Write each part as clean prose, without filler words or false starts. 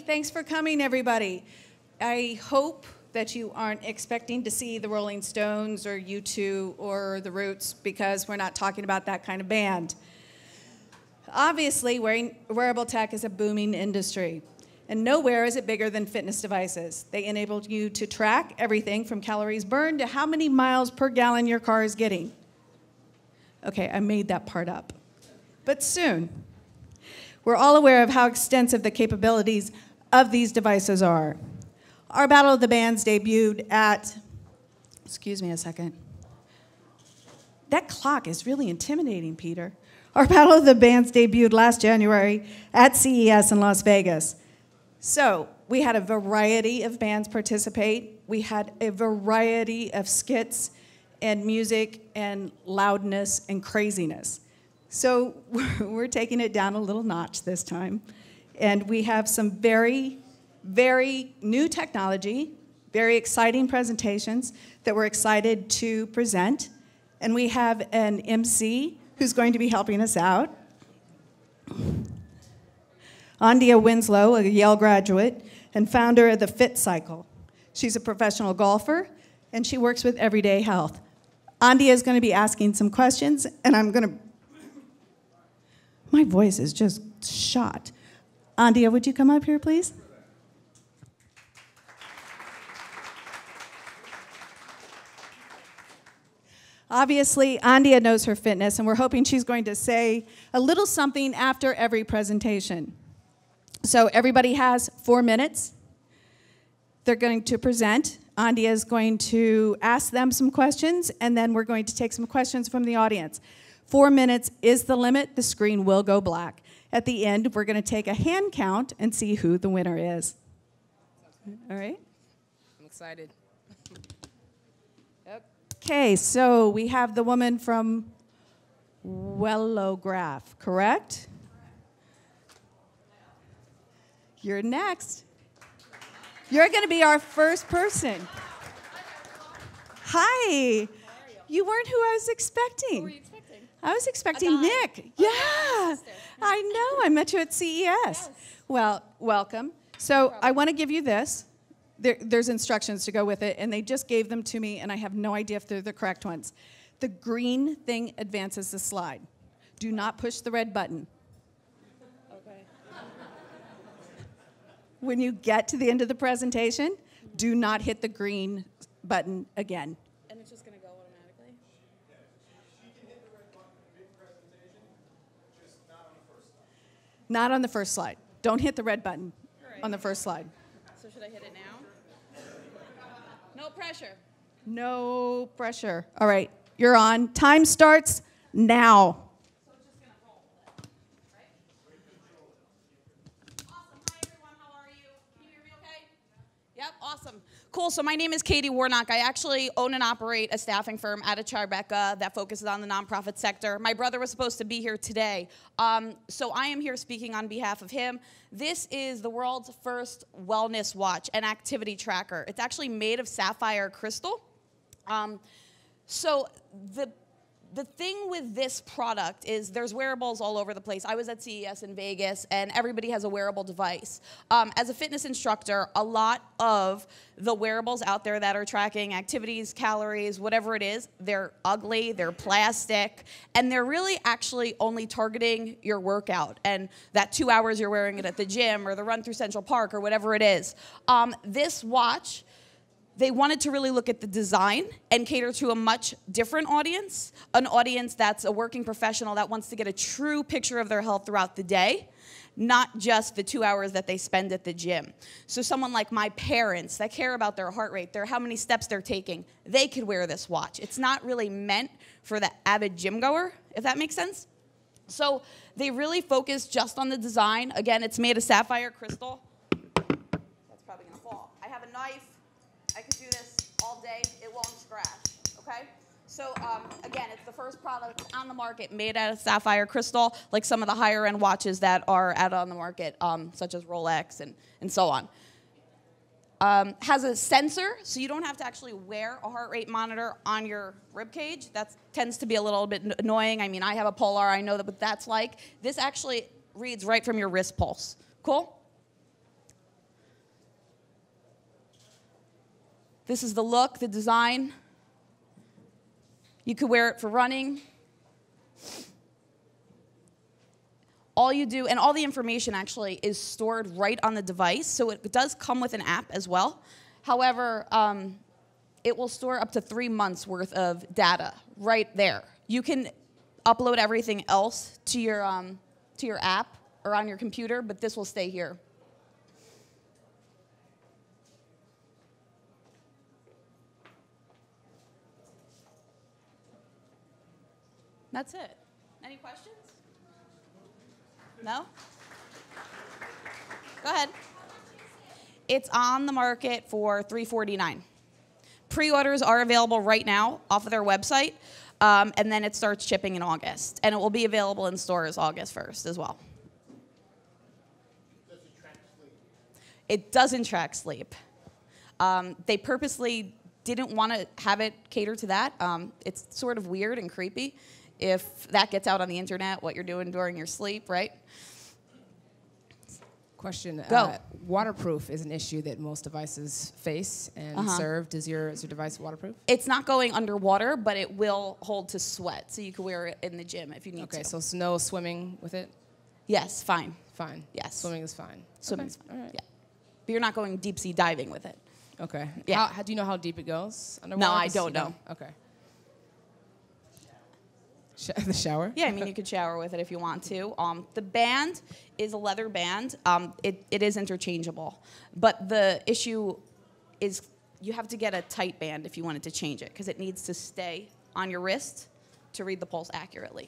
Thanks for coming, everybody. I hope that you aren't expecting to see the Rolling Stones or U2 or the Roots, because we're not talking about that kind of band. Obviously, wearable tech is a booming industry, and nowhere is it bigger than fitness devices. They enable you to track everything from calories burned to how many miles per gallon your car is getting. Okay, I made that part up. But soon. We're all aware of how extensive the capabilities of these devices are. Our Battle of the Bands debuted at, excuse me a second. That clock is really intimidating, Peter. Our Battle of the Bands debuted last January at CES in Las Vegas. So we had a variety of bands participate. We had a variety of skits and music and loudness and craziness. So we're taking it down a little notch this time. And we have some very, very new technology, very exciting presentations that we're excited to present. And we have an MC who's going to be helping us out. Andia Winslow, a Yale graduate and founder of the Fit Cycle. She's a professional golfer, and she works with Everyday Health. Andia is going to be asking some questions, and I'm going to... My voice is just shot. Andia, would you come up here, please? Obviously, Andia knows her fitness, and we're hoping she's going to say a little something after every presentation. So everybody has 4 minutes. They're going to present. Andia is going to ask them some questions, and then we're going to take some questions from the audience. 4 minutes is the limit. The screen will go black. At the end, we're going to take a hand count and see who the winner is. All right? I'm excited. Okay, so we have the woman from Wellograph, correct? You're next. You're going to be our first person. Hi. You weren't who I was expecting. Who were you expecting? I was expecting Nick. Yeah, I know. I met you at CES. Yes. Well, welcome. So I want to give you this. There's instructions to go with it, and they just gave them to me, and I have no idea if they're the correct ones. The green thing advances the slide. Do not push the red button. Okay. When you get to the end of the presentation, do not hit the green button again. And it's just going to go automatically? Not on the first slide. Don't hit the red button on the first slide. So should I hit it now? No pressure. No pressure. All right, you're on. Time starts now. So it's just going to roll, right? Awesome. Hi, everyone. How are you? Can you hear me okay? Yep, awesome. Cool. So my name is Katie Warnock. I actually own and operate a staffing firm out of Tribeca that focuses on the nonprofit sector. My brother was supposed to be here today, so I am here speaking on behalf of him. This is the world's first wellness watch and activity tracker. It's actually made of sapphire crystal. So the thing with this product is there's wearables all over the place. I was at CES in Vegas, and everybody has a wearable device. As a fitness instructor, a lot of the wearables out there that are tracking activities, calories, whatever it is, they're ugly, they're plastic, and they're really actually only targeting your workout and that 2 hours you're wearing it at the gym or the run through Central Park or whatever it is. This watch, they wanted to really look at the design and cater to a much different audience, an audience that's a working professional that wants to get a true picture of their health throughout the day, not just the 2 hours that they spend at the gym. So someone like my parents that care about their heart rate, how many steps they're taking, they could wear this watch. It's not really meant for the avid gym goer, if that makes sense. So they really focus just on the design. Again, it's made of sapphire crystal. That's probably gonna fall. I have a knife. I could do this all day. It won't scratch, okay? So again, it's the first product on the market made out of sapphire crystal, like some of the higher end watches that are out on the market, such as Rolex and so on. Has a sensor, so you don't have to actually wear a heart rate monitor on your rib cage. That tends to be a little bit annoying. I mean, I have a Polar. I know what that's like. This actually reads right from your wrist pulse. Cool? This is the look, the design. You could wear it for running. All you do, and all the information actually is stored right on the device, so it does come with an app as well. However, it will store up to 3 months worth of data right there. You can upload everything else to your app or on your computer, but this will stay here. That's it. Any questions? No? Go ahead. It's on the market for $349. Pre-orders are available right now off of their website, and then it starts shipping in August. And it will be available in stores August 1st as well. Does it track sleep? It doesn't track sleep. They purposely didn't want to have it cater to that. It's sort of weird and creepy if that gets out on the internet, what you're doing during your sleep, right? Question. Go. Waterproof is an issue that most devices face and served. Is your device waterproof? It's not going underwater, but it will hold to sweat, so you can wear it in the gym if you need to. Okay, so no swimming with it? Yes, fine. Fine. Yes. Swimming is fine. Swimming's fine. All right. Yeah. But you're not going deep sea diving with it. Okay. Yeah. How do you know how deep it goes underwater? No, I don't know. Okay. The shower? Yeah, I mean, you could shower with it if you want to. The band is a leather band. It is interchangeable. But the issue is you have to get a tight band if you wanted to change it, because it needs to stay on your wrist to read the pulse accurately.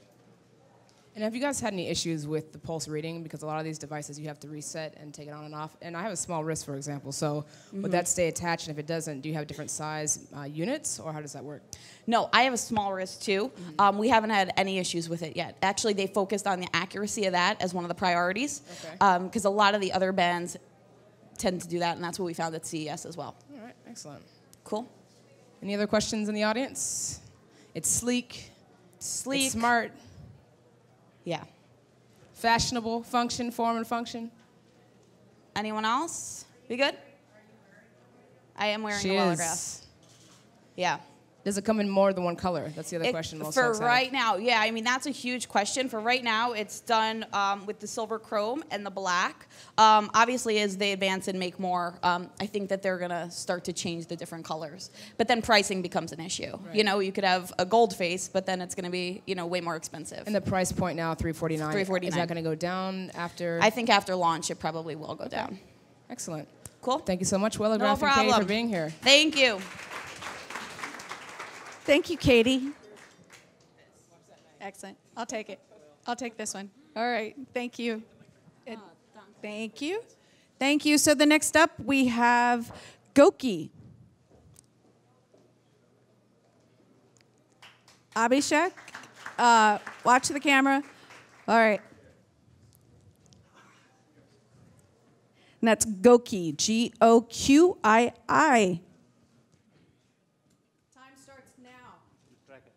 And have you guys had any issues with the pulse reading? Because a lot of these devices you have to reset and take it on and off. And I have a small wrist, for example, so would that stay attached? And if it doesn't, do you have different size units, or how does that work? No, I have a small wrist too. We haven't had any issues with it yet. Actually, they focused on the accuracy of that as one of the priorities, because a lot of the other bands tend to do that, and that's what we found at CES as well. All right, excellent. Cool. Any other questions in the audience? It's sleek. Sleek. It's smart. Yeah. Fashionable, form and function. Anyone else? We good? I am wearing She a is. holograph. Yeah. Does it come in more than one color? That's the other question most For folks have. right now, yeah, I mean, that's a huge question. For right now, it's done with the silver chrome and the black. Obviously, as they advance and make more, I think that they're going to start to change the different colors. But then pricing becomes an issue. Right. You know, you could have a gold face, but then it's going to be, you know, way more expensive. And the price point now, $349. $349. Is that going to go down after? I think after launch, it probably will go down. Excellent. Cool. Thank you so much, Willograph No and Kay, problem. for being here. Thank you. Thank you, Katie. Excellent. I'll take it. I'll take this one. All right. Thank you. Thank you. Thank you. So the next up, we have Goki. Abhishek, watch the camera. All right. And that's Goki, Goqii. Time starts now. Tracker.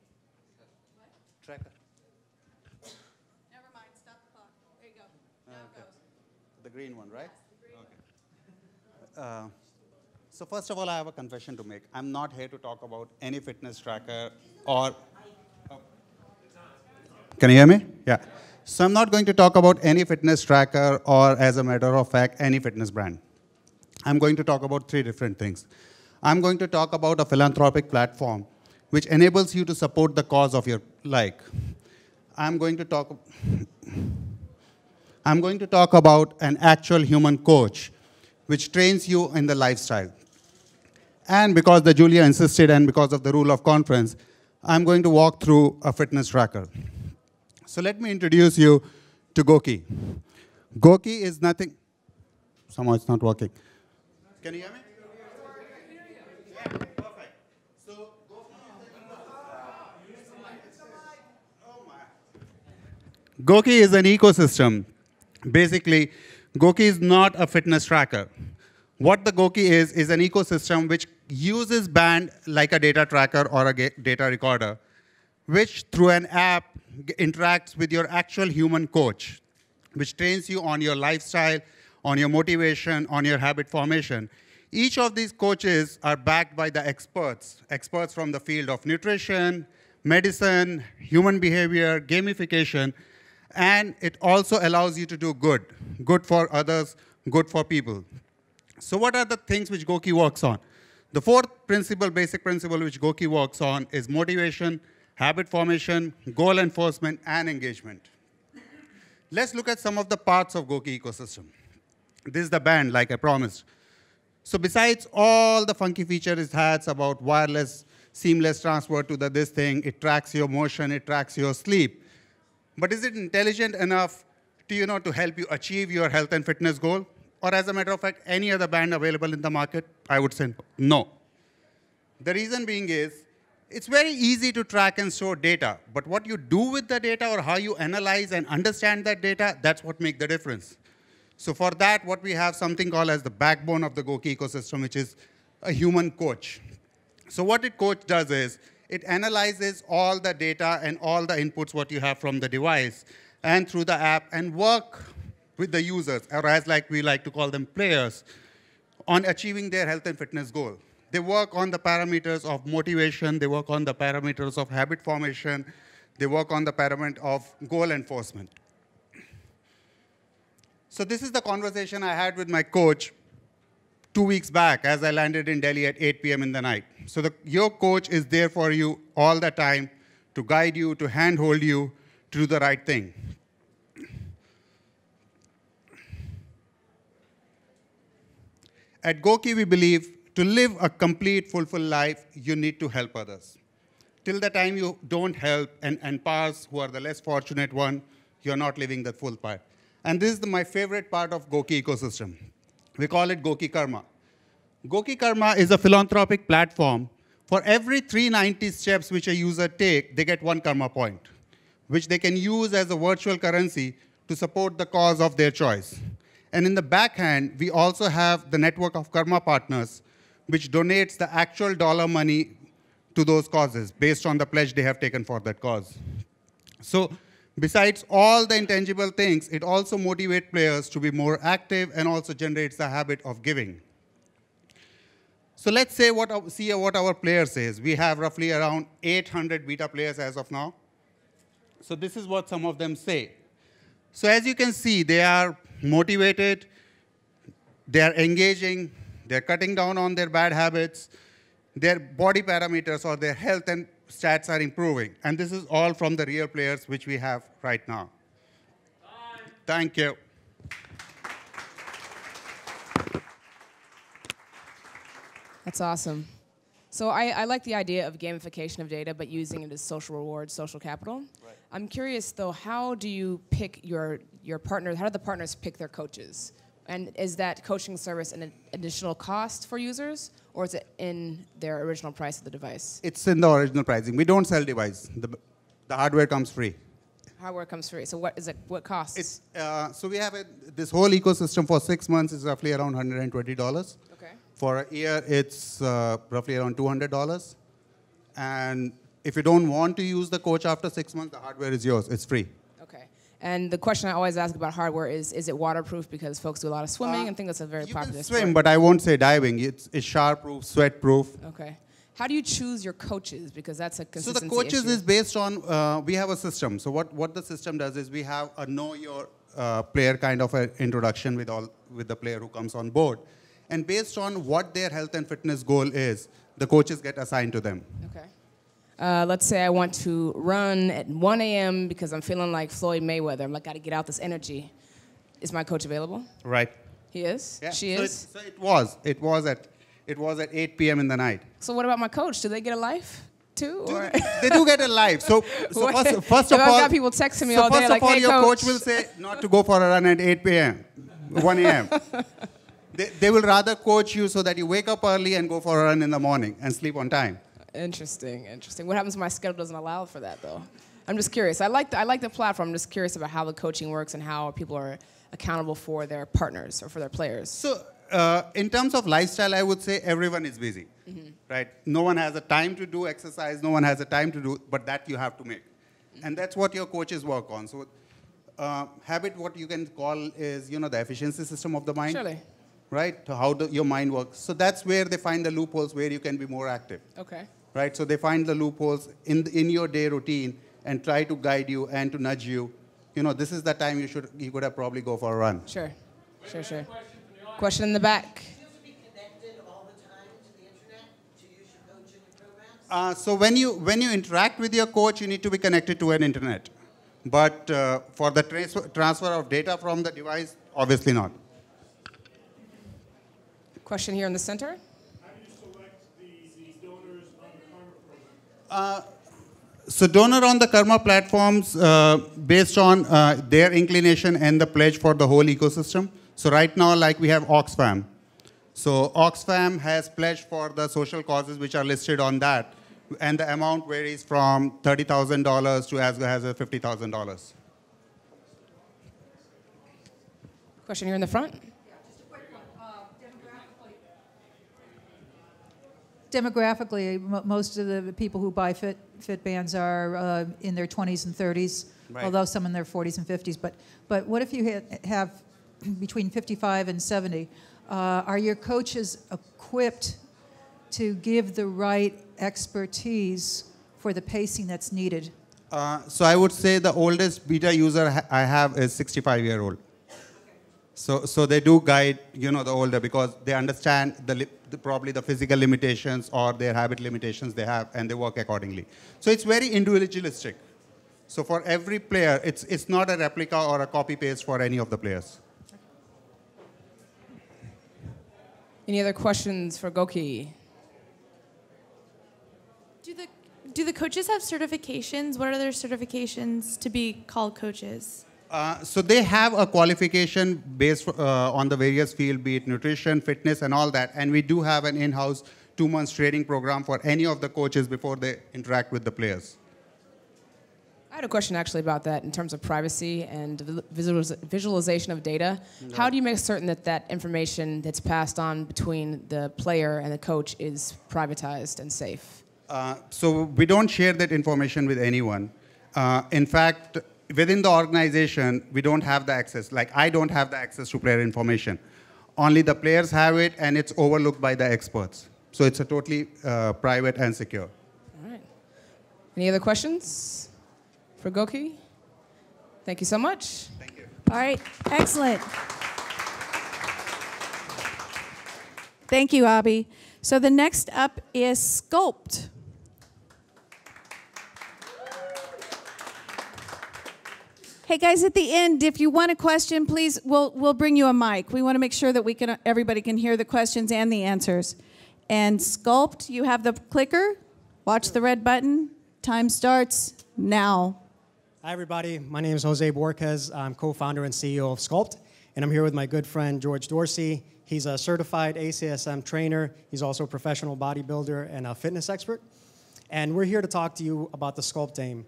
What? Tracker. Never mind. Stop the clock. There you go. Now it goes. The green one, right? Okay. So first of all, I have a confession to make. I'm not here to talk about any fitness tracker or... Can you hear me? Yeah. So I'm not going to talk about any fitness tracker or, as a matter of fact, any fitness brand. I'm going to talk about 3 different things. I'm going to talk about a philanthropic platform which enables you to support the cause of your like. I'm going to talk about an actual human coach which trains you in the lifestyle. And because the Julia insisted and because of the rule of conference, I'm going to walk through a fitness tracker. So let me introduce you to Goki. Goki is nothing. Somehow it's not working. Can you hear me? Yeah, perfect. So Goki is an ecosystem. Basically, Goki is not a fitness tracker. What the Goki is an ecosystem which uses band like a data tracker or a data recorder, which through an app interacts with your actual human coach, which trains you on your lifestyle, on your motivation, on your habit formation. Each of these coaches are backed by the experts from the field of nutrition, medicine, human behavior, gamification, and it also allows you to do good for others, good for people. So what are the things which Goki works on? The fourth principle, basic principle which Goki works on is motivation, habit formation, goal enforcement, and engagement. Let's look at some of the parts of Goki ecosystem. This is the band, like I promised. So besides all the funky features it has about wireless, seamless transfer to this thing, it tracks your motion, it tracks your sleep. But is it intelligent enough to help you achieve your health and fitness goal? Or as a matter of fact, any other band available in the market? I would say no. The reason being is, it's very easy to track and store data, but what you do with the data or how you analyze and understand that data, that's what makes the difference. So for that, what we have something called as the backbone of the Goki ecosystem, which is a human coach. So what a coach does is, it analyzes all the data and all the inputs what you have from the device and through the app and work with the users, or as we like to call them players, on achieving their health and fitness goal. They work on the parameters of motivation, they work on the parameters of habit formation, they work on the parameter of goal enforcement. So this is the conversation I had with my coach 2 weeks back as I landed in Delhi at 8 p.m. in the night. So your coach is there for you all the time to guide you, to handhold you, to do the right thing. At Goki, we believe to live a complete, fulfilled life, you need to help others. Till the time you don't help and pass, who are the less fortunate one, you're not living the full part. And this is my favorite part of Goki ecosystem. We call it Goki Karma. Goki Karma is a philanthropic platform. For every 390 steps which a user take, they get 1 karma point, which they can use as a virtual currency to support the cause of their choice. And in the backhand, we also have the network of karma partners, which donates the actual dollar money to those causes based on the pledge they have taken for that cause. So besides all the intangible things, it also motivates players to be more active and also generates the habit of giving. So let's say see what our player says. We have roughly around 800 beta players as of now. So this is what some of them say. So as you can see, they are motivated, they are engaging, they're cutting down on their bad habits, their body parameters or their health and stats are improving. And this is all from the real players which we have right now. Thank you. That's awesome. So I like the idea of gamification of data, but using it as social reward, social capital. Right. I'm curious, though, how do you pick your partners? How do the partners pick their coaches? And is that coaching service an additional cost for users, or is it in their original price of the device? It's in the original pricing. We don't sell device. The hardware comes free. Hardware comes free. So what is it? What costs? So we have this whole ecosystem for 6 months is roughly around $120. Okay. For a year, it's roughly around $200. And if you don't want to use the coach after 6 months, the hardware is yours. It's free. Okay. And the question I always ask about hardware is it waterproof? Because folks do a lot of swimming and think that's a very popular You can sport. swim, but I won't say diving. It's shower-proof, sweat-proof. Okay. How do you choose your coaches? Because that's a consistency issue. So the coaches is based on, we have a system. So what the system does is we have a know your player kind of an introduction with the player who comes on board. And based on what their health and fitness goal is, the coaches get assigned to them. Okay. Let's say I want to run at 1 a.m. because I'm feeling like Floyd Mayweather. I'm like, got to get out this energy. Is my coach available? Right. He is? Yeah. She is? So it was at 8 p.m. in the night. So what about my coach? Do they get a life too? Or? They do get a life. So first of all, I've got people texting me all day like, hey, your coach will say not to go for a run at 8 p.m., 1 a.m. They will rather coach you so that you wake up early and go for a run in the morning and sleep on time. Interesting. What happens when my schedule doesn't allow for that, though? I'm just curious. I like the platform. I'm just curious about how the coaching works and how people are accountable for their partners or for their players. So in terms of lifestyle, I would say everyone is busy, right? No one has a time to do exercise. No one has a time to do, but that you have to make. And that's what your coaches work on. So habit, what you can call is, the efficiency system of the mind. Surely. right? To how your mind works. So that's where they find the loopholes where you can be more active. Okay. Right? So they find the loopholes in your day routine and try to guide you and to nudge you. You know, this is the time you could have probably go for a run. Sure. Question in the back. So when you interact with your coach, you need to be connected to an internet. But for the transfer of data from the device, obviously not. Question here in the center. How do you select the donors on the Karma program? So donor on the Karma platforms based on their inclination and the pledge for the whole ecosystem. So right now, like we have Oxfam. So Oxfam has pledged for the social causes which are listed on that. And the amount varies from $30,000 to as high as $50,000. Question here in the front. Just a quick one. Demographically, most of the people who buy fit bands are in their 20s and 30s, Right. although some in their 40s and 50s. But what if you have between 55 and 70? Are your coaches equipped to give the right expertise for the pacing that's needed? So I would say the oldest beta user I have is 65-year-old. So they do guide, the older because they understand probably the physical limitations or their habit limitations they have, and they work accordingly. So it's very individualistic. So for every player, it's not a replica or a copy-paste for any of the players. Any other questions for Goki? Do the coaches have certifications? What are their certifications to be called coaches? So they have a qualification based on the various fields, be it nutrition, fitness, and all that. And we do have an in-house 2-month training program for any of the coaches before they interact with the players. I had a question actually about that in terms of privacy and visualization of data. How do you make certain that that information that's passed on between the player and the coach is privatized and safe? So we don't share that information with anyone. In fact, within the organization, we don't have the access. Like, I don't have the access to player information. Only the players have it, and it's overlooked by the experts. So it's a totally private and secure. All right. Any other questions for Goki? Thank you so much. Thank you. All right, excellent. Thank you, Abhi. So the next up is Sculpt. Hey guys, at the end, if you want a question, please, we'll bring you a mic. We want to make sure that everybody can hear the questions and the answers. And Sculpt, you have the clicker. Watch the red button. Time starts now. Hi everybody, my name is Jose Borquez. I'm co-founder and CEO of Sculpt, and I'm here with my good friend George Dorsey. He's a certified ACSM trainer. He's also a professional bodybuilder and a fitness expert. And we're here to talk to you about the Sculpt Aim.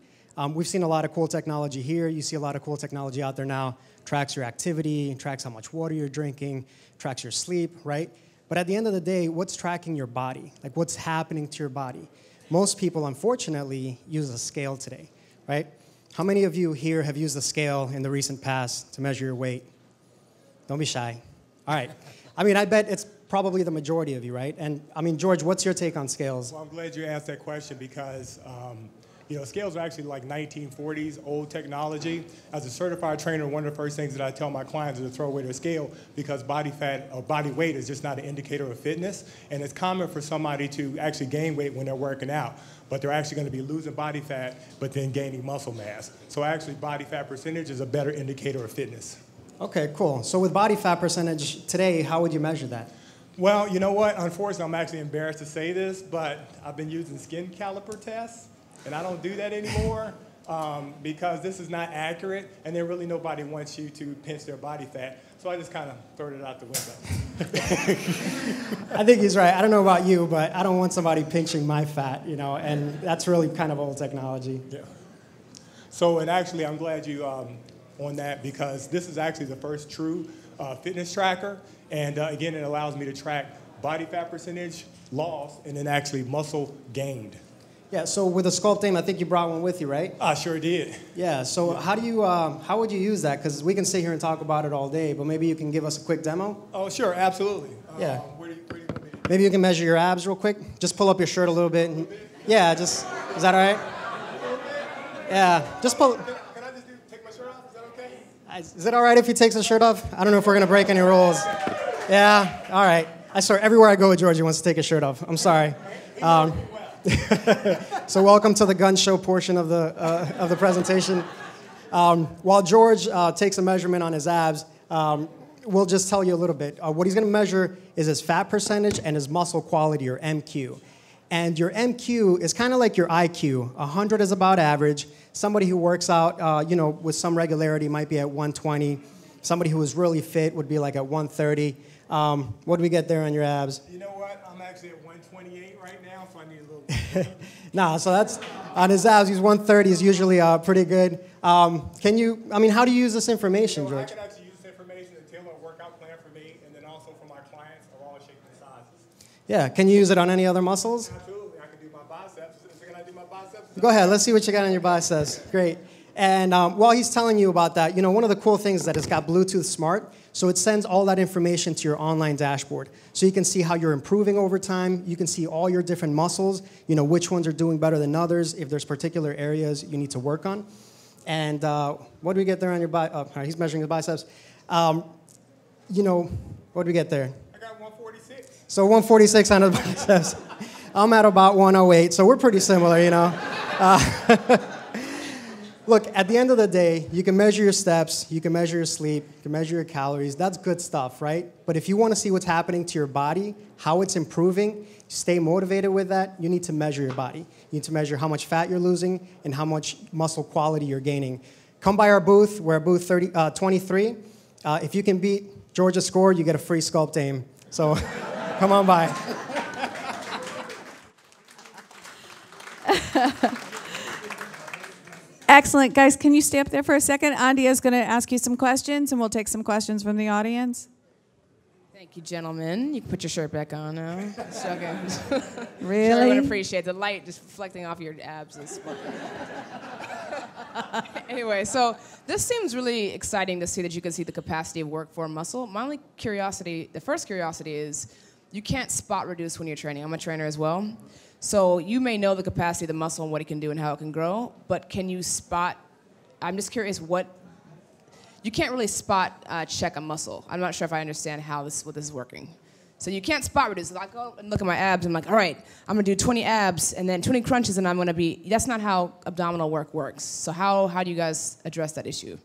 We've seen a lot of cool technology here. You see a lot of cool technology out there now. Tracks your activity, tracks how much water you're drinking, tracks your sleep, right? But at the end of the day, what's tracking your body? Like, what's happening to your body? Most people, unfortunately, use a scale today, right? How many of you here have used a scale in the recent past to measure your weight? Don't be shy. All right. I mean, I bet it's probably the majority of you, right? And, I mean, George, what's your take on scales? Well, I'm glad you asked that question because, scales are actually like 1940s, old technology. As a certified trainer, one of the first things that I tell my clients is to throw away their scale because body fat or body weight is just not an indicator of fitness. And it's common for somebody to actually gain weight when they're working out, but they're actually going to be losing body fat, but then gaining muscle mass. So actually, body fat percentage is a better indicator of fitness. Okay, cool. So with body fat percentage today, how would you measure that? Well, you know what? Unfortunately, I'm actually embarrassed to say this, but I've been using skin caliper tests, and I don't do that anymore because this is not accurate, and then really nobody wants you to pinch their body fat. So I just kind of throw it out the window. I think he's right. I don't know about you, but I don't want somebody pinching my fat, and that's really kind of old technology. Yeah. So, and actually, I'm glad you on that because this is actually the first true fitness tracker. And again, it allows me to track body fat percentage lost and then actually muscle gained. Yeah, so with the Sculpt aim, I think you brought one with you, right? I sure did. Yeah, so how would you use that? Because we can sit here and talk about it all day, but maybe you can give us a quick demo? Oh, sure, absolutely. Yeah. Where do you want me to Maybe you can measure your abs real quick. Just pull up your shirt a little bit. Yeah, just, is that all right? Yeah, just pull. Can I just take my shirt off? Is that okay? Is it all right if he takes his shirt off? I don't know if we're going to break any rules. Yeah, all right. I swear, everywhere I go with George, he wants to take his shirt off. I'm sorry. So welcome to the gun show portion of the presentation. While George takes a measurement on his abs, we'll just tell you a little bit. What he's going to measure is his fat percentage and his muscle quality, or MQ. And your MQ is kind of like your IQ. 100 is about average. Somebody who works out, with some regularity might be at 120. Somebody who is really fit would be like at 130. What do we get there on your abs? You know what? I'm actually at 128 right now, so I need a little. Nah, so that's, on his abs, he's 130 is usually pretty good. How do you use this information, I George? can actually use this information to tailor a workout plan for me, and then also for my clients of all shapes and sizes. Yeah, can you use it on any other muscles? Absolutely, I can do my biceps. Can I do my biceps? Go ahead, let's see what you got on your biceps. Great. And while he's telling you about that, one of the cool things is that it's got Bluetooth Smart, so it sends all that information to your online dashboard. So you can see how you're improving over time. You can see all your different muscles, which ones are doing better than others, if there's particular areas you need to work on. And what do we get there on your biceps? He's measuring his biceps. What do we get there? I got 146. So 146 on his biceps. I'm at about 108, so we're pretty similar, Look, at the end of the day, you can measure your steps, you can measure your sleep, you can measure your calories. That's good stuff, right? But if you want to see what's happening to your body, how it's improving, stay motivated with that, you need to measure your body. You need to measure how much fat you're losing and how much muscle quality you're gaining. Come by our booth. We're at booth 23. If you can beat Georgia's score, you get a free Sculpt aim. So come on by. Excellent. Guys, can you stay up there for a second? Andia is going to ask you some questions, and we'll take some questions from the audience. Thank you, gentlemen. You can put your shirt back on now. Just joking. Really? Sure, I would appreciate the light just reflecting off your abs. Anyway, so this seems really exciting to see that you can see the capacity of work for muscle. My only curiosity, the first curiosity is, you can't spot reduce when you're training. I'm a trainer as well. So you may know the capacity of the muscle and what it can do and how it can grow, but can you spot, I'm just curious you can't really spot check a muscle. I'm not sure if I understand what this is working. So you can't spot reduce. I go and look at my abs, and I'm like, all right, I'm gonna do 20 abs and then 20 crunches, and that's not how abdominal work works. So how do you guys address that issue?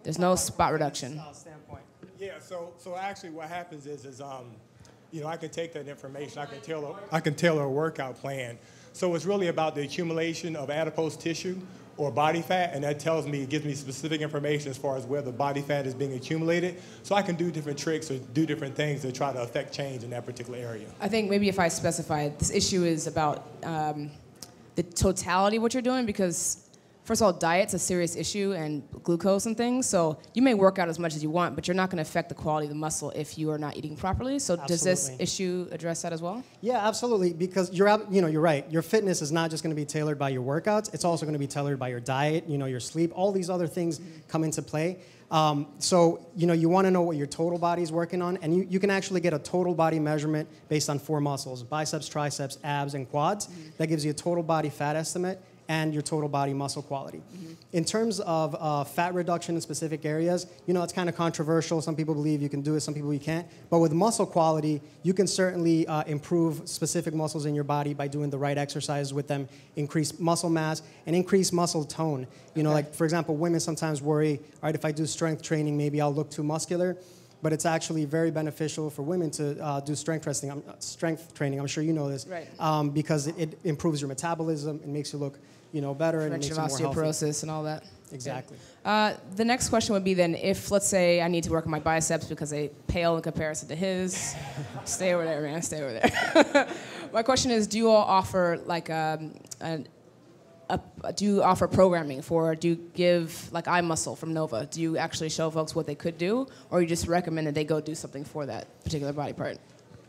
There's no spot reduction. Yeah, so actually what happens is I can take that information, I can tailor a workout plan. So it's really about the accumulation of adipose tissue or body fat, and that gives me specific information as far as where the body fat is being accumulated. So I can do different tricks or do different things to try to affect change in that particular area. I think maybe if I specify, this issue is about the totality of what you're doing, because first of all, diet's a serious issue, and glucose and things. So you may work out as much as you want, but you're not going to affect the quality of the muscle if you are not eating properly. So Does this issue address that as well? Yeah, absolutely. Because you're right. Your fitness is not just going to be tailored by your workouts. It's also going to be tailored by your diet, your sleep. All these other things come into play. So you want to know what your total body is working on, and you can actually get a total body measurement based on 4 muscles: biceps, triceps, abs, and quads. That gives you a total body fat estimate and your total body muscle quality. In terms of fat reduction in specific areas, it's kind of controversial. Some people believe you can do it, some people you can't. But with muscle quality, you can certainly improve specific muscles in your body by doing the right exercises with them, increase muscle mass, and increase muscle tone. Like, for example, women sometimes worry, all right, if I do strength training, maybe I'll look too muscular. But it's actually very beneficial for women to do strength training. I'm sure you know this, right? Because it improves your metabolism, it makes you look, better, and it makes you more healthy. Osteoporosis and all that. Exactly. The next question would be then, if let's say I need to work on my biceps because they pale in comparison to his. Stay over there, man. Stay over there. My question is, do you all offer do you offer programming do you give like iMuscle from Nova? Do you actually show folks what they could do, or you just recommend that they go do something for that particular body part?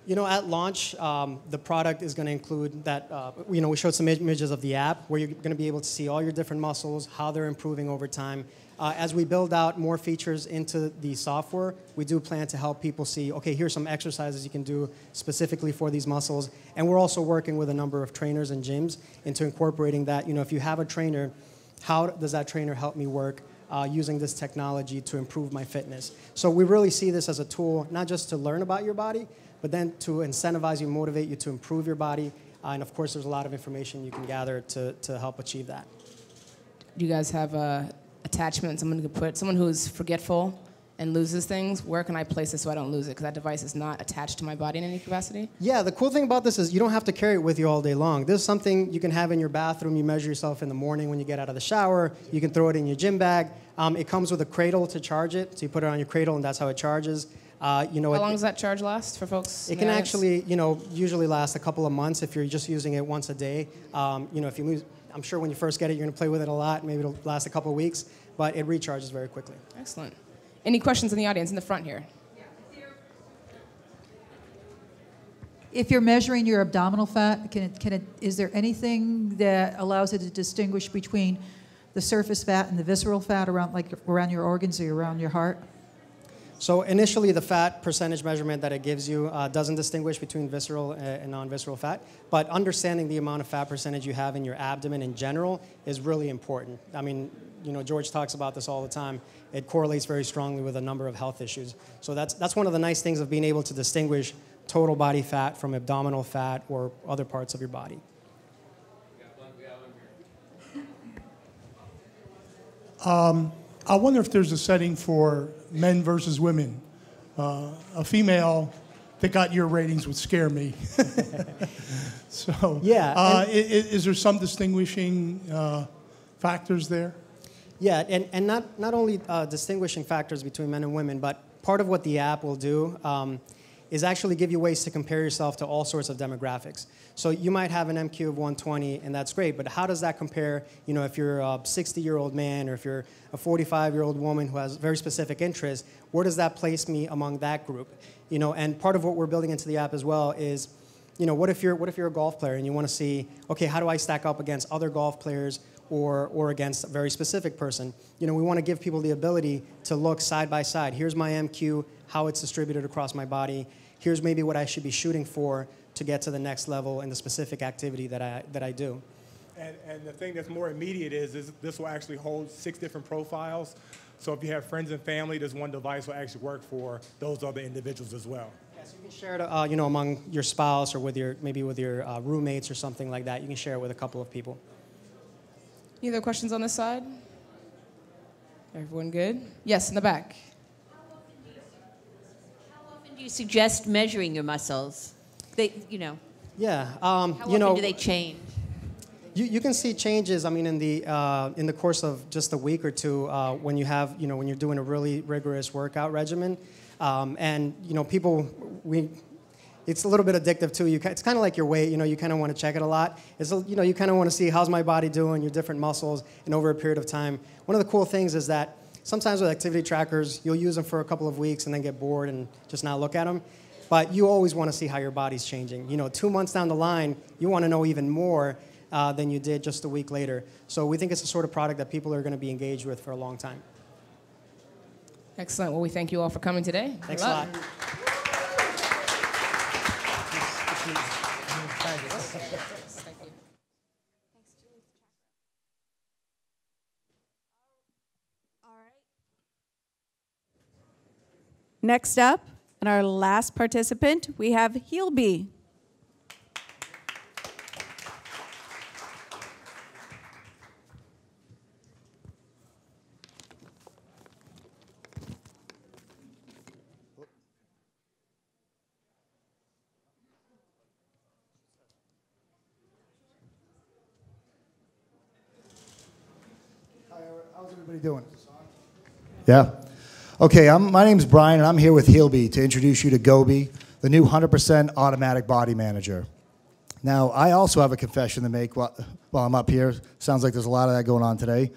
You know, at launch, the product is going to include that, we showed some images of the app where you're going to be able to see all your different muscles, how they're improving over time. As we build out more features into the software, we do plan to help people see, okay, here's some exercises you can do specifically for these muscles. And we're also working with a number of trainers and gyms into incorporating that. You know, if you have a trainer, how does that trainer help me work using this technology to improve my fitness? So we really see this as a tool, not just to learn about your body, but then to incentivize you, motivate you to improve your body. And of course, there's a lot of information you can gather to help achieve that. Do you guys have attachment? Someone who's forgetful and loses things, where can I place this so I don't lose it? Because that device is not attached to my body in any capacity. Yeah, the cool thing about this is you don't have to carry it with you all day long. This is something you can have in your bathroom. You measure yourself in the morning when you get out of the shower. You can throw it in your gym bag. It comes with a cradle to charge it. So you put it on your cradle, and that's how it charges. How long does that charge last for folks? It can actually, usually last a couple of months if you're just using it once a day. If you lose, I'm sure when you first get it, you're going to play with it a lot. Maybe it'll last a couple of weeks, but it recharges very quickly. Excellent. Any questions in the audience in the front here? If you're measuring your abdominal fat, is there anything that allows it to distinguish between the surface fat and the visceral fat around your organs or around your heart? So initially, the fat percentage measurement that it gives you doesn't distinguish between visceral and non-visceral fat, but understanding the amount of fat percentage you have in your abdomen in general is really important. I mean, George talks about this all the time. It correlates very strongly with a number of health issues. So that's one of the nice things of being able to distinguish total body fat from abdominal fat or other parts of your body. I wonder if there's a setting for men versus women. A female that got your ratings would scare me. So, yeah, is there some distinguishing factors there? Yeah, and not only distinguishing factors between men and women, but part of what the app will do is actually give you ways to compare yourself to all sorts of demographics. So you might have an MQ of 120, and that's great, but how does that compare, if you're a 60-year-old man or if you're a 45-year-old woman who has very specific interests, where does that place me among that group? And part of what we're building into the app as well is, what if you're a golf player and you want to see, okay, how do I stack up against other golf players or against a very specific person? We want to give people the ability to look side by side. Here's my MQ, how it's distributed across my body. Here's maybe what I should be shooting for to get to the next level in the specific activity that I do. And the thing that's more immediate is this will actually hold 6 different profiles. So if you have friends and family, this one device will actually work for those other individuals as well. Yes, you can share it, among your spouse or with your roommates or something like that. You can share it with a couple of people. Any other questions on this side? Everyone good? Yes, in the back. How often do you suggest measuring your muscles? Yeah. How often do they change? You can see changes. I mean, in the course of just a week or two, when when you're doing a really rigorous workout regimen, it's a little bit addictive too. It's kind of like your weight. You kind of want to check it a lot. You kind of want to see how's my body doing, your different muscles, and over a period of time. One of the cool things is that sometimes with activity trackers, you'll use them for a couple of weeks and then get bored and just not look at them. But you always want to see how your body's changing. 2 months down the line, you want to know even more than you did just a week later. So we think it's the sort of product that people are going to be engaged with for a long time. Excellent. Well, we thank you all for coming today. Thanks a lot. Next up, and our last participant, we have Hilby. How's everybody doing? Yeah. Okay, my name's Brian, and I'm here with Hilby to introduce you to Gobi, the new 100% automatic body manager. Now, I also have a confession to make while I'm up here. Sounds like there's a lot of that going on today.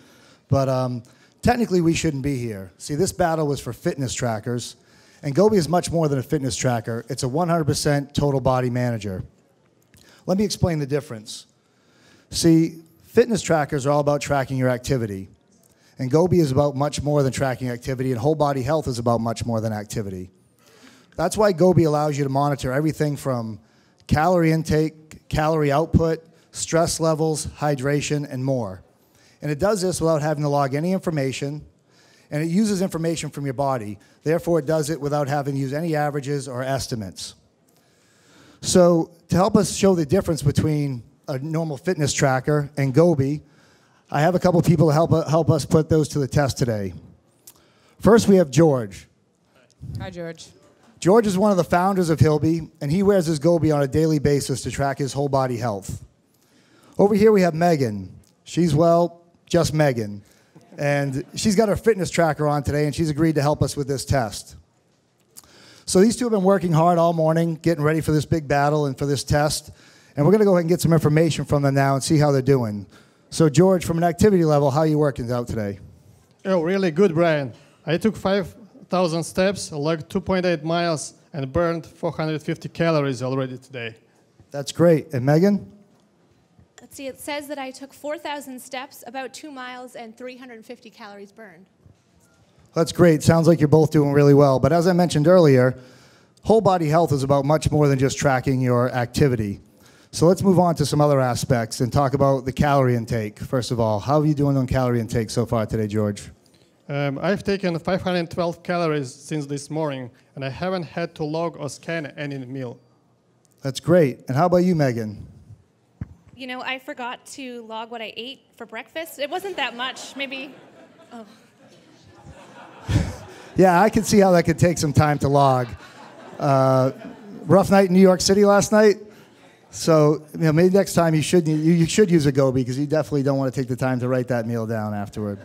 But technically, we shouldn't be here. See, this battle was for fitness trackers, And Gobi is much more than a fitness tracker. It's a 100% total body manager. Let me explain the difference. See, fitness trackers are all about tracking your activity. And Gobi is about much more than tracking activity, and whole body health is about much more than activity. That's why Gobi allows you to monitor everything from calorie intake, calorie output, stress levels, hydration, and more. And it does this without having to log any information, and it uses information from your body. Therefore, it does it without having to use any averages or estimates. So to help us show the difference between a normal fitness tracker and Gobi, I have a couple people to help us put those to the test today. First, we have George. Hi, George. George is one of the founders of Hilby, and he wears his Gobi on a daily basis to track his whole body health. Over here, we have Megan. She's, well, just Megan. And she's got her fitness tracker on today, and she's agreed to help us with this test. So these two have been working hard all morning, getting ready for this big battle and for this test. And we're going to go ahead and get some information from them now and see how they're doing. So, George, from an activity level, how are you working out today? Oh, really good, Brian. I took 5,000 steps, logged 2.8 miles, and burned 450 calories already today. That's great. And Megan? Let's see, it says that I took 4,000 steps, about 2 miles, and 350 calories burned. That's great. Sounds like you're both doing really well. But as I mentioned earlier, whole body health is about much more than just tracking your activity. So let's move on to some other aspects and talk about the calorie intake. First of all, how are you doing on calorie intake so far today, George? I've taken 512 calories since this morning, and I haven't had to log or scan any meal. That's great. And how about you, Megan? You know, I forgot to log what I ate for breakfast. It wasn't that much, maybe. Oh. Yeah, I can see how that could take some time to log. Rough night in New York City last night? So maybe next time you should use a Gobi, because you definitely don't want to take the time to write that meal down afterward.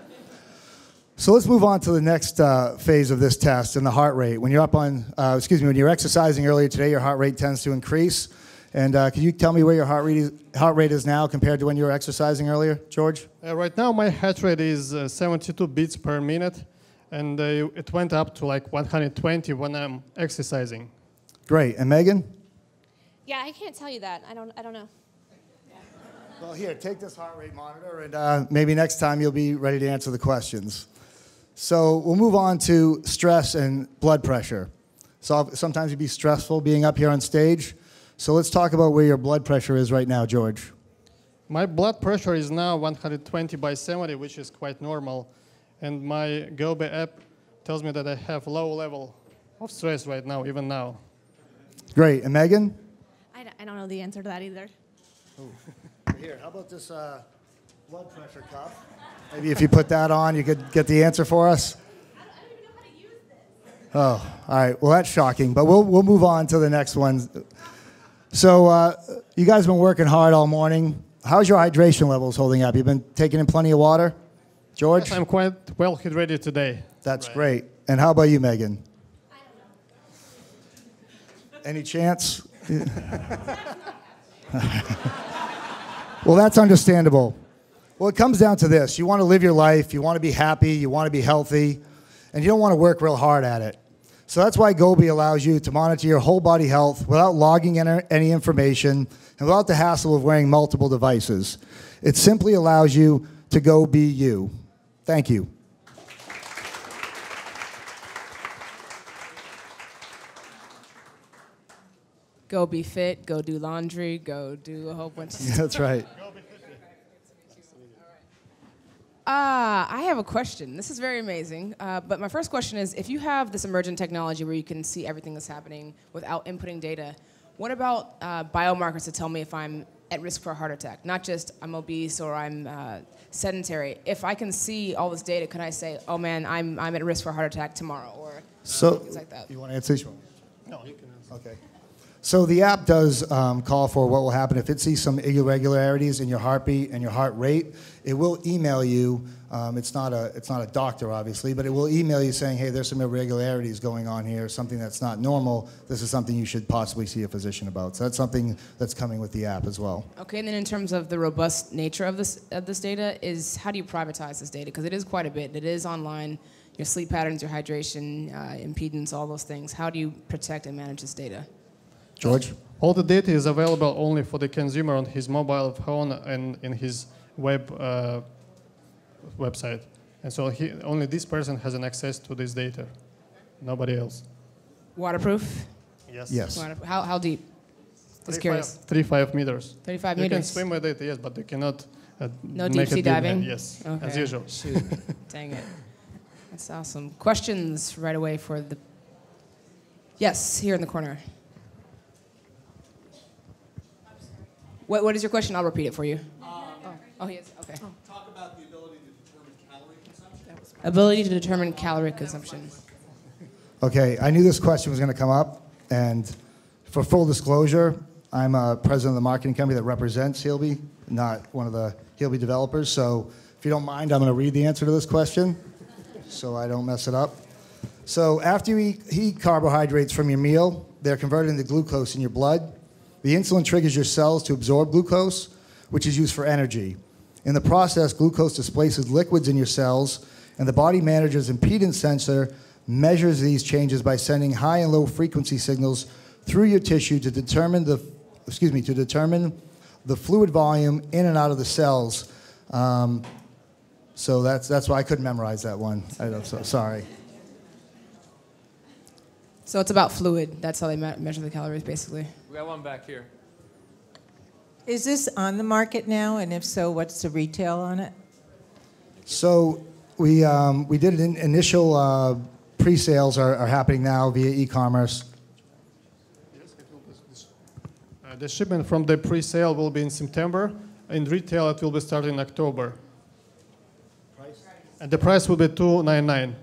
So let's move on to the next phase of this test, and the heart rate. When you're when you're exercising earlier today, your heart rate tends to increase. And can you tell me where your heart rate is now compared to when you were exercising earlier, George? Right now, my heart rate is 72 beats per minute, and it went up to like 120 when I'm exercising. Great. And Megan? Yeah, I can't tell you that. I don't know. Well, here, take this heart rate monitor, and maybe next time you'll be ready to answer the questions. So we'll move on to stress and blood pressure. So sometimes it'd be stressful being up here on stage. So let's talk about where your blood pressure is right now, George. My blood pressure is now 120/70, which is quite normal. And my Gobi app tells me that I have low level of stress right now, even now. Great. And Megan? I don't know the answer to that either. Here, how about this blood pressure cuff? Maybe if you put that on, you could get the answer for us. I don't even know how to use this. Oh, all right. Well, that's shocking, but we'll move on to the next one. So you guys have been working hard all morning. How's your hydration levels holding up? You've been taking in plenty of water? George? Yes, I'm quite well hydrated today. That's great. And how about you, Megan? I don't know. Any chance? Well, that's understandable. Well, it comes down to this. You want to live your life, you want to be happy, you want to be healthy, and you don't want to work real hard at it. So that's why Gobi allows you to monitor your whole body health without logging in any information and without the hassle of wearing multiple devices. It simply allows you to go be you. Thank you. Go be fit, go do laundry, go do a whole bunch of stuff. That's right. I have a question. This is very amazing. But my first question is, if you have this emergent technology where you can see everything that's happening without inputting data, what about biomarkers to tell me if I'm at risk for a heart attack? Not just I'm obese or I'm sedentary. If I can see all this data, can I say, oh man, I'm at risk for a heart attack tomorrow, or things like that? You want to answer this one? No, you can answer. Okay. So the app does call for what will happen if it sees some irregularities in your heartbeat and your heart rate. It will email you. It's not a doctor, obviously, but it will email you saying, hey, there's some irregularities going on here, something that's not normal. This is something you should possibly see a physician about. So that's something that's coming with the app as well. Okay, and then in terms of the robust nature of this data, is how do you privatize this data? Because it is quite a bit. It is online. your sleep patterns, your hydration, impedance, all those things. How do you protect and manage this data? George? All the data is available only for the consumer on his mobile phone and in his website. And so only this person has an access to this data, nobody else. Waterproof? Yes. Yes. How deep? Just curious. 35 meters. 35 you meters. You can swim with it, yes, but you cannot no make deep sea it diving? Yes, okay. as usual. Shoot. Dang it. That's awesome. Questions right away for the... Yes, here in the corner. What is your question? I'll repeat it for you. Oh, he is? Okay. Talk about the ability to determine calorie consumption. Ability to determine calorie consumption. Okay, I knew this question was going to come up, and for full disclosure, I'm a president of the marketing company that represents Hilby, not one of the Hilby developers. So if you don't mind, I'm going to read the answer to this question so I don't mess it up. So after you eat carbohydrates from your meal, they're converted into glucose in your blood. The insulin triggers your cells to absorb glucose, which is used for energy. In the process, glucose displaces liquids in your cells, and the body manager's impedance sensor measures these changes by sending high and low frequency signals through your tissue to determine the fluid volume in and out of the cells. So that's why I couldn't memorize that one. Sorry. So it's about fluid. That's how they measure the calories, basically. We got one back here. Is this on the market now? And if so, what's the retail on it? So we did an initial pre-sales are happening now via e-commerce. The shipment from the pre-sale will be in September. In retail, it will be starting in October. Price? And the price will be $299.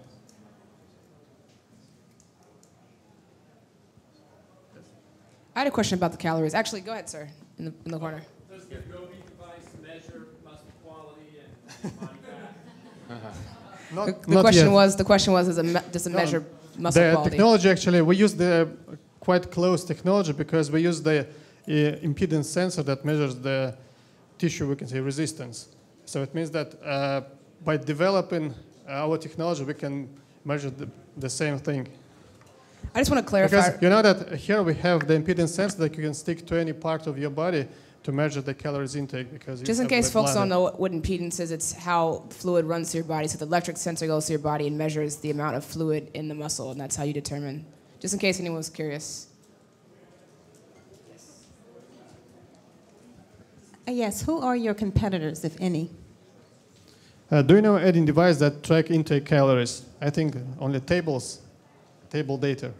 I had a question about the calories. Actually, go ahead, sir, in the corner. Does the Hilby device measure muscle quality and body fat? The question was, does it measure muscle quality? The technology, actually, we use the quite close technology because we use the impedance sensor that measures the tissue, we can say, resistance. So it means that by developing our technology, we can measure the same thing. I just want to clarify. Because you know that here we have the impedance sensor that you can stick to any part of your body to measure the calories intake. Because just in case folks don't know what impedance is, it's how fluid runs through your body. So the electric sensor goes to your body and measures the amount of fluid in the muscle, and that's how you determine. Just in case anyone was curious. Yes, who are your competitors, if any? Do you know any device that track intake calories? I think only table data.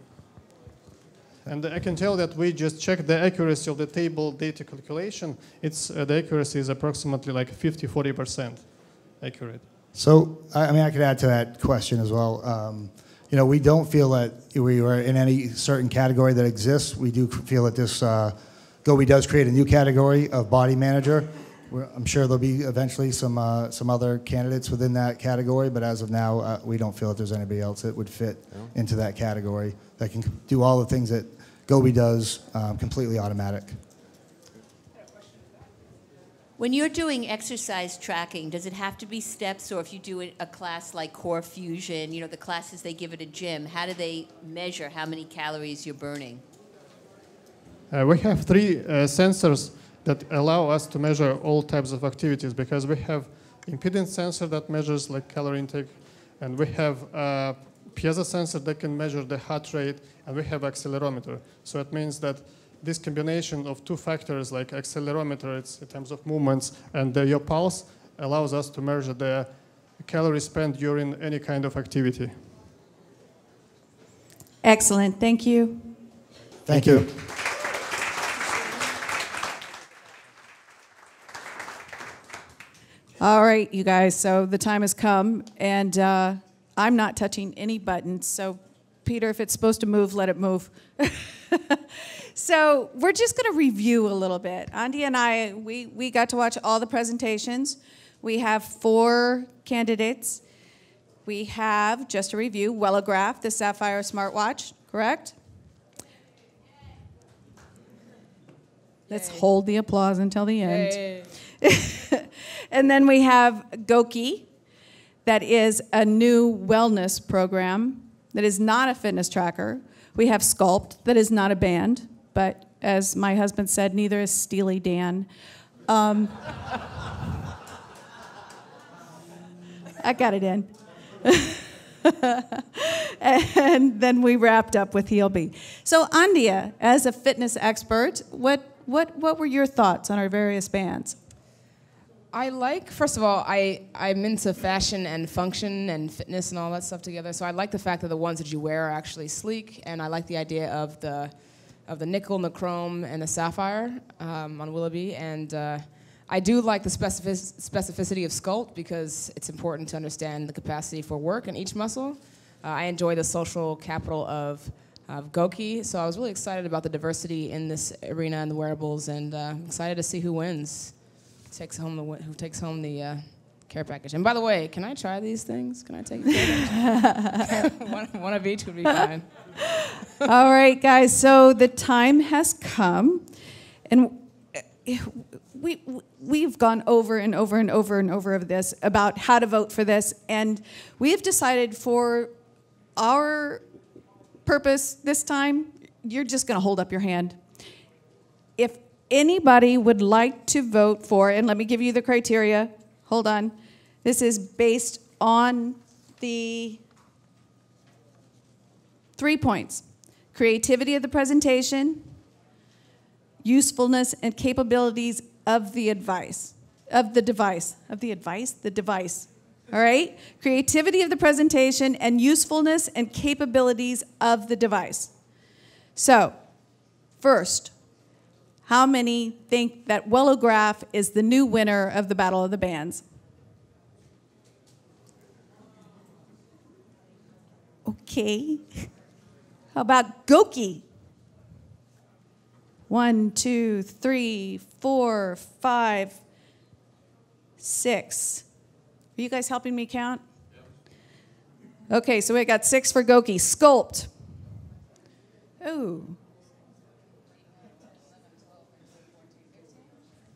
And I can tell that we just checked the accuracy of the table data calculation. The accuracy is approximately like 50–40% accurate. So, I could add to that question as well. We don't feel that we are in any certain category that exists. We do feel that this Gobi does create a new category of body manager. I'm sure there'll be eventually some other candidates within that category, but as of now, we don't feel that there's anybody else that would fit into that category that can do all the things that Gobi does completely automatic. When you're doing exercise tracking, does it have to be steps, or if you do a class like Core Fusion, the classes they give at a gym, how do they measure how many calories you're burning? We have 3 sensors that allow us to measure all types of activities, because we have impedance sensor that measures like calorie intake, and we have a piezo sensor that can measure the heart rate, and we have accelerometer. So it means that this combination of 2 factors, like accelerometer, it's in terms of movements, and your pulse, allows us to measure the calories spent during any kind of activity. Excellent. Thank you. Thank you. All right, you guys, so the time has come, and I'm not touching any buttons, so Peter, if it's supposed to move, let it move. So we're just going to review a little bit. Andy and I, we got to watch all the presentations. We have 4 candidates. We have, just to review, Wellograph, the Sapphire smartwatch, correct? Let's hold the applause until the end. And then we have Goki, that is a new wellness program that is not a fitness tracker. We have Sculpt, that is not a band, but as my husband said, neither is Steely Dan. I got it in. And then we wrapped up with Hilby. So Andia, as a fitness expert, what were your thoughts on our various bands? I like, first of all, I'm into fashion and function and fitness and all that stuff together. So I like the fact that the ones that you wear are actually sleek, and I like the idea of the nickel and the chrome and the sapphire on Willoughby. And I do like the specificity of Sculpt because it's important to understand the capacity for work in each muscle. I enjoy the social capital of Goki, so I was really excited about the diversity in this arena and the wearables, and excited to see who wins. Who takes home the care package. And by the way, can I try these things? Can I take one of each would be fine. All right, guys, so the time has come, and we've gone over and over and over and over of this about how to vote for this, and we've decided for our purpose this time, you're just going to hold up your hand. If anybody would like to vote for, and let me give you the criteria. Hold on. This is based on the 3 points: creativity of the presentation, usefulness and capabilities of the device. All right? Creativity of the presentation and usefulness and capabilities of the device. So, first, how many think that Wellograph is the new winner of the Battle of the Bands? Okay. How about Goki? 1, 2, 3, 4, 5, 6. Are you guys helping me count? Okay, so we got 6 for Goki. Sculpt. Oh.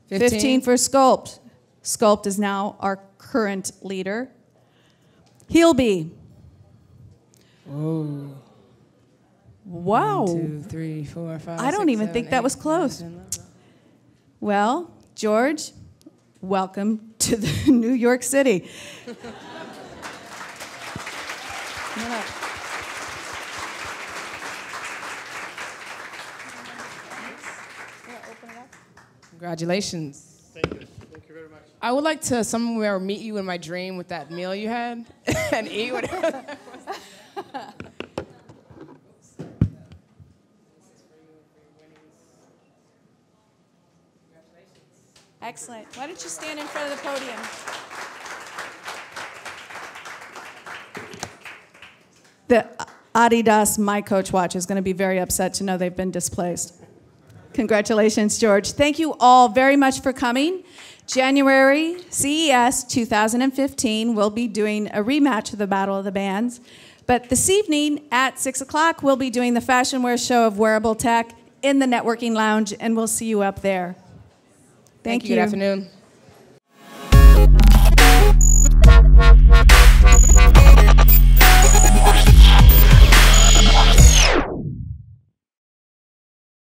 15 for Sculpt. Sculpt is now our current leader. Hilby. Oh. Wow. 1, 2, 3, 4, 5. I don't even think that was close. Well, George, welcome to the New York City. Congratulations. Thank you. Thank you very much. I would like to somewhere meet you in my dream with that meal you had and eat whatever that was. Excellent. Why don't you stand in front of the podium? The Adidas My Coach watch is going to be very upset to know they've been displaced. Congratulations, George. Thank you all very much for coming. January CES 2015, we'll be doing a rematch of the Battle of the Bands. But this evening at 6 o'clock, we'll be doing the Fashion Wear Show of Wearable Tech in the Networking Lounge, and we'll see you up there. Thank you. Good afternoon.